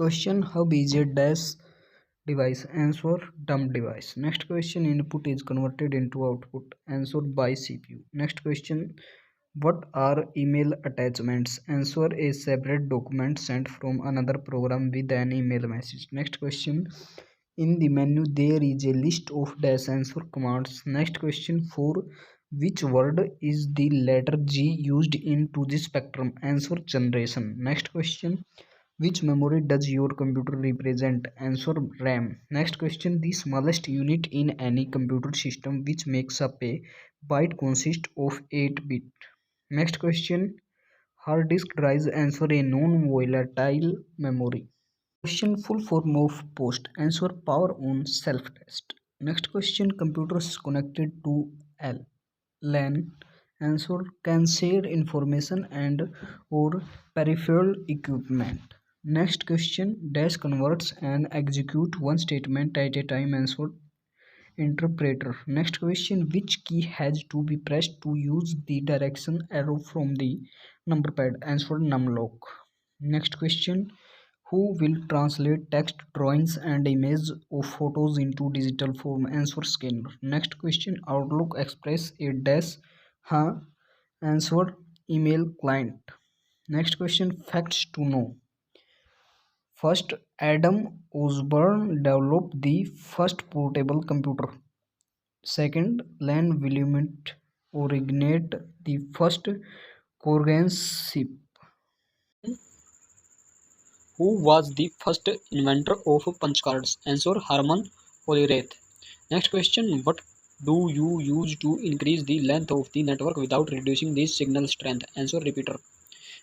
Question: hub is a dash device. Answer: dumb device. Next question: input is converted into output. Answer: by CPU. Next question: what are email attachments? Answer: a separate document sent from another program with an email message. Next question: in the menu there is a list of dash. Answer: commands. Next question: for which word is the letter G used into the spectrum? Answer: generation. Next question: which memory does your computer represent? Answer: RAM. Next question: the smallest unit in any computer system which makes up a byte consists of 8 bit. Next question: hard disk drives. Answer: a non-volatile memory. Question: full form of post. Answer: power on self test. Next question: computers connected to LAN. Answer: can share information and or peripheral equipment. Next question: dash converts and execute one statement at a time. Answer: interpreter. Next question: which key has to be pressed to use the direction arrow from the number pad? Answer: numlock. Next question: who will translate text, drawings and images of photos into digital form? Answer: scanner. Next question: Outlook Express a dash. Answer: email client. Next question: facts to know. First, Adam Osborne developed the first portable computer. Second, Len Wilmot originated the first Corgan ship. Who was the first inventor of punch cards? Answer: Herman Hollerith. Next question: what do you use to increase the length of the network without reducing the signal strength? Answer: repeater.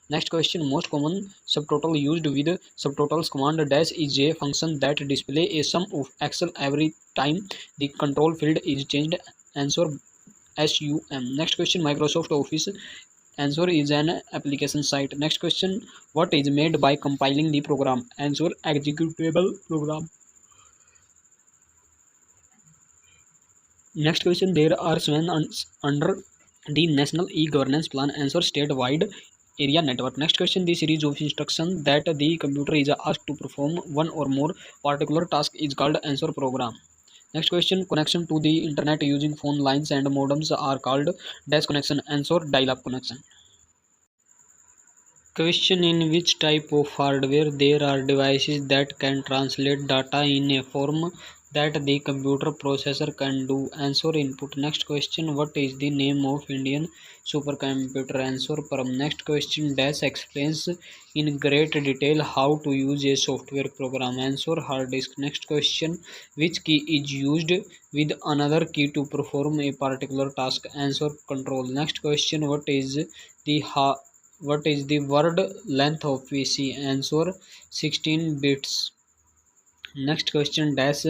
Next question: most common subtotal used with subtotals command dash is a function that display a sum of excel every time the control field is changed. Answer: SUM. Next question: Microsoft Office. Answer: is an application site. Next question: what is made by compiling the program? Answer: executable program. Next question: there are 7 under the National E-Governance Plan. Answer: statewide area network. Next question: the series of instructions that the computer is asked to perform one or more particular task is called. Answer: program. Next question: connection to the internet using phone lines and modems are called dash connection. Answer: dial-up connection. Question: in which type of hardware there are devices that can translate data in a form that the computer processor can do? Answer: input. Next question: what is the name of Indian supercomputer? Answer: Param. Next question: dash explains in great detail how to use a software program. Answer: hard disk. Next question: which key is used with another key to perform a particular task? Answer: control. Next question: what is the word length of PC? Answer: 16 bits. Next question: dash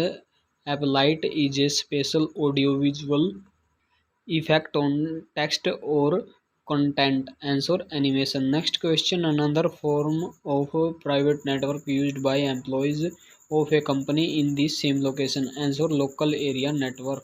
applet is a special audiovisual effect on text or content. Answer: animation. Next question: another form of private network used by employees of a company in the same location. Answer: local area network.